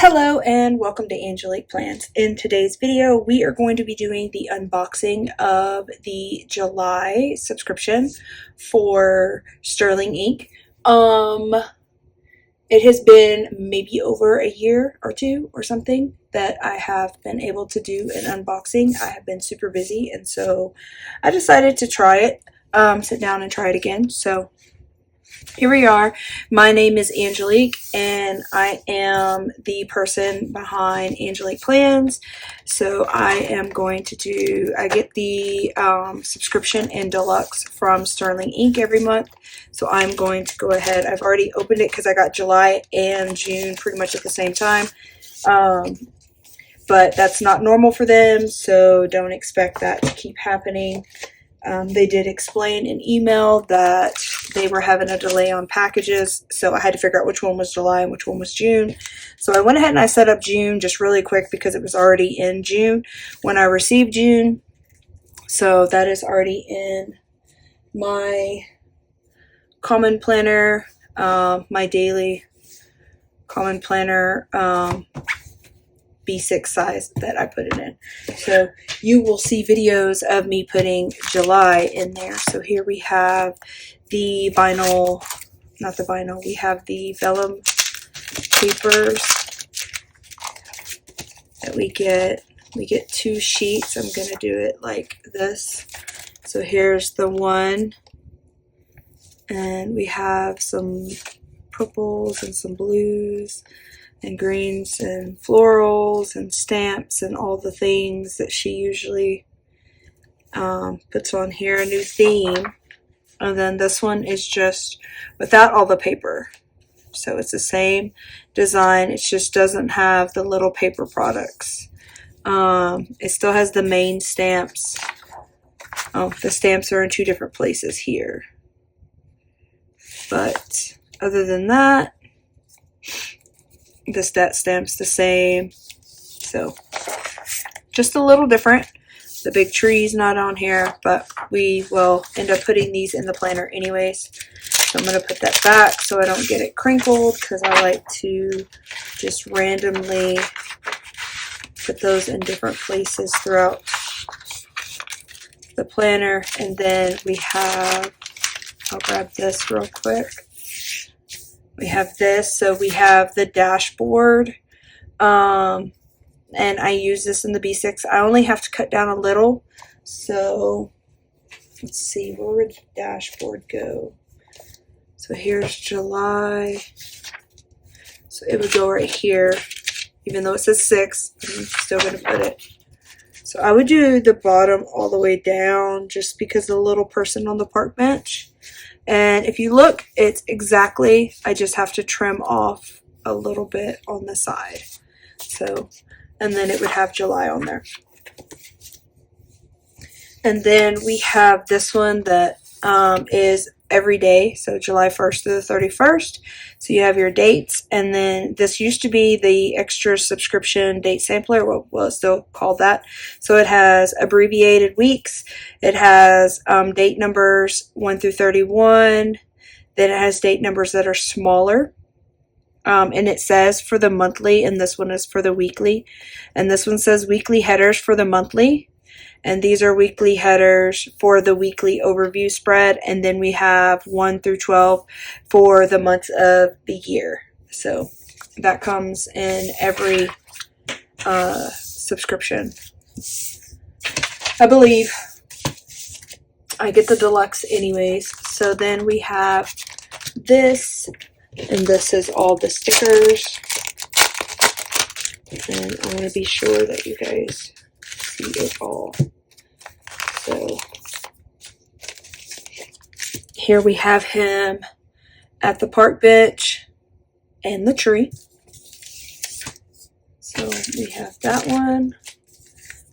Hello and welcome to Angelique Plans. In today's video, we are going to be doing the unboxing of the July subscription for Sterling Ink. It has been maybe over a year or two or something that I have been able to do an unboxing. I have been super busy, and so I decided to try it, sit down and try it again. So here we are. My name is Angelique, and I am the person behind Angelique Plans. So I am going to I get the subscription in deluxe from Sterling Ink every month. So I'm going to go ahead. I've already opened it because I got July and June pretty much at the same time. But that's not normal for them, so don't expect that to keep happening. They did explain in email that they were having a delay on packages, so I had to figure out which one was July and which one was June. So I went ahead and I set up June just really quick because it was already in June when I received June. So that is already in my common planner, my daily common planner, B6 size that I put it in. So you will see videos of me putting July in there. So here we have the vinyl, not the vinyl, we have the vellum papers that we get. We get 2 sheets. I'm going to do it like this. So here's the one, and we have some purples and some blues and greens and florals and stamps and all the things that she usually puts on here, a new theme. And then this one is just without all the paper. So it's the same design, it just doesn't have the little paper products. It still has the main stamps. Oh, the stamps are in 2 different places here. But other than that, the stamp's the same. So just a little different. The big tree's not on here, but we will end up putting these in the planner anyways. So I'm going to put that back so I don't get it crinkled, because I like to just randomly put those in different places throughout the planner. And then we have, I'll grab this real quick. We have this, so we have the dashboard, and I use this in the B6. I only have to cut down a little, so let's see, where would the dashboard go? So here's July, so it would go right here, even though it says 6, I'm still going to put it. So I would do the bottom all the way down, just because the little person on the park bench. And if you look, it's exactly, I just have to trim off a little bit on the side. So, and then it would have July on there. And then we have this one that is every day, so July 1st to the 31st. So you have your dates, and then this used to be the extra subscription date sampler. Well, it's still called that. So it has abbreviated weeks. It has date numbers 1 through 31. Then it has date numbers that are smaller. And it says for the monthly, and this one is for the weekly. And this one says weekly headers for the monthly. And these are weekly headers for the weekly overview spread. And then we have 1 through 12 for the months of the year. So that comes in every subscription. I believe I get the deluxe anyways. So then we have this, and this is all the stickers. And I want to be sure that you guys see it all. So here we have him at the park bench and the tree. So we have that one.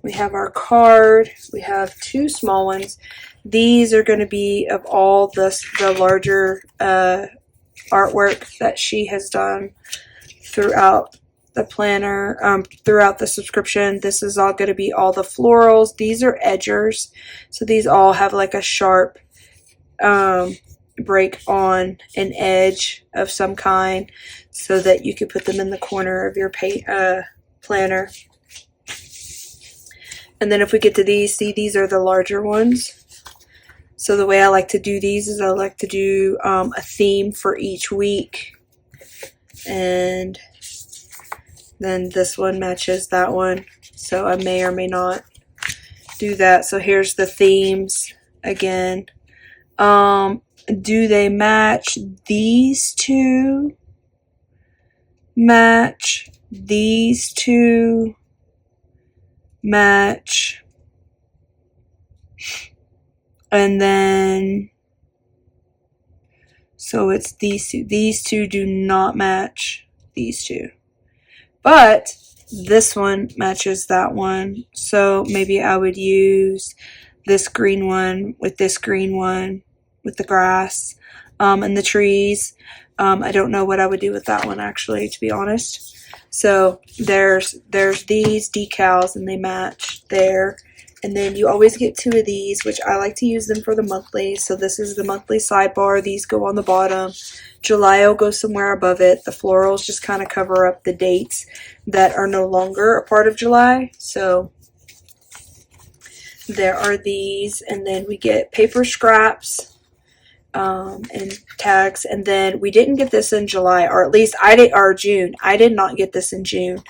We have our card. We have 2 small ones. These are going to be of all the larger artwork that she has done throughout the planner, throughout the subscription. This is all going to be all the florals. These are edgers, so these all have like a sharp break on an edge of some kind so that you could put them in the corner of your planner. And then if we get to these, see, these are the larger ones. So the way I like to do these is I like to do a theme for each week. And then this one matches that one. So I may or may not do that. So here's the themes again. Do they match these two? Match these two? Match? And then, so it's these two. These two do not match these two. But this one matches that one. So maybe I would use this green one with this green one with the grass and the trees. I don't know what I would do with that one actually, to be honest. So there's these decals and they match there. And then you always get two of these, which I like to use them for the monthly. So this is the monthly sidebar. These go on the bottom. July will go somewhere above it. The florals just kind of cover up the dates that are no longer a part of July. So there are these. And then we get paper scraps and tags. And then we didn't get this in July, or at least I did, or June. I did not get this in June.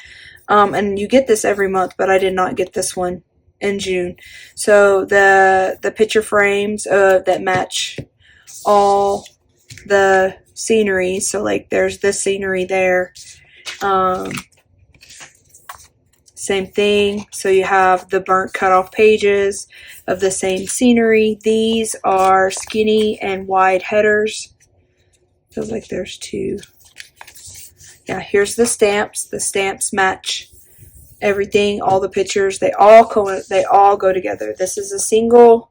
And you get this every month, but I did not get this one in June. So the picture frames that match all the scenery. So like there's this scenery there. Same thing. So you have the burnt cut off pages of the same scenery. These are skinny and wide headers. Feels like there's two. Yeah, here's the stamps. The stamps match everything, all the pictures, they all go together. This is a single.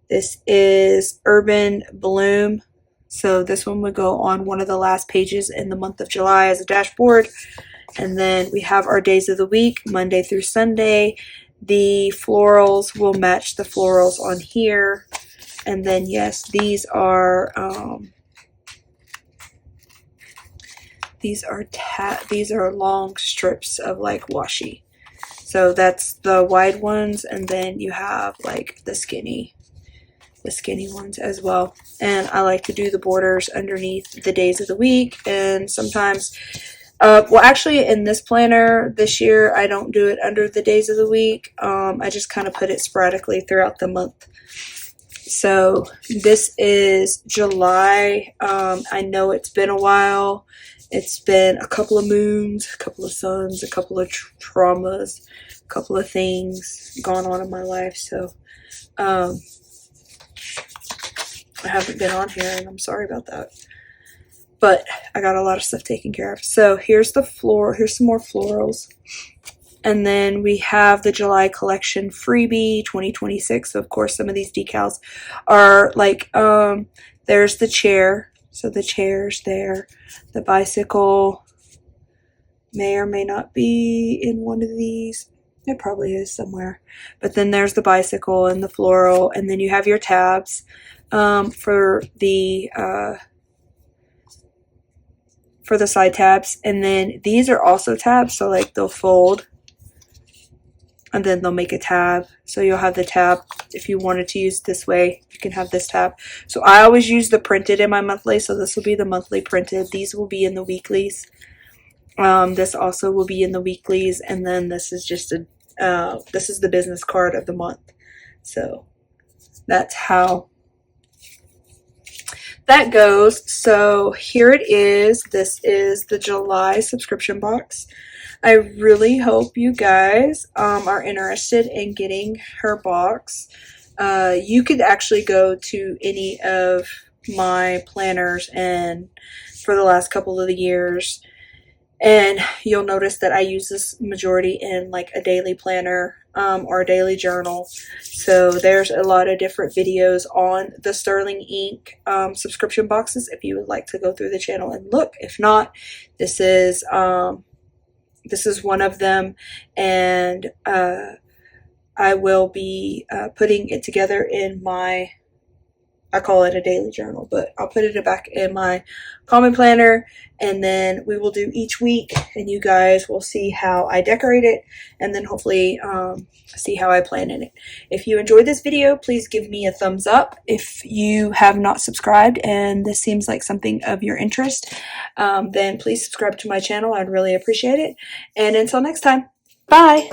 This is Urban Bloom. So this one would go on one of the last pages in the month of July as a dashboard. And then we have our days of the week, Monday through Sunday. The florals will match the florals on here. And then yes, these are long strips of like washi. So that's the wide ones, and then you have like the skinny ones as well. And I like to do the borders underneath the days of the week. And sometimes well, actually in this planner this year I don't do it under the days of the week. I just kind of put it sporadically throughout the month. So this is July. I know it's been a while. It's been a couple of moons, a couple of suns, a couple of traumas, a couple of things going on in my life. So I haven't been on here, and I'm sorry about that. But I got a lot of stuff taken care of. So here's the floor. Here's some more florals. And then we have the July collection freebie 2026. So of course some of these decals are like, there's the chair. So the chair's there. The bicycle may or may not be in one of these. It probably is somewhere. But then there's the bicycle and the floral. And then you have your tabs for the side tabs. And then these are also tabs. So like they'll fold. And then they'll make a tab. So you'll have the tab. If you wanted to use this way, you can have this tab. So I always use the printed in my monthly. So this will be the monthly printed. These will be in the weeklies. This also will be in the weeklies. And then this is just this is the business card of the month. So that's how that goes. So here it is. This is the July subscription box. I really hope you guys are interested in getting her box. You could actually go to any of my planners and for the last couple of the years, and you'll notice that I use this majority in like a daily planner or a daily journal. So there's a lot of different videos on the Sterling Ink subscription boxes if you would like to go through the channel and look. If not, this is one of them, and I will be putting it together in my I call it a daily journal, but I'll put it back in my common planner, and then we will do each week, and you guys will see how I decorate it, and then hopefully see how I plan in it. If you enjoyed this video, please give me a thumbs up. If you have not subscribed and this seems like something of your interest, then please subscribe to my channel. I'd really appreciate it. And until next time, bye!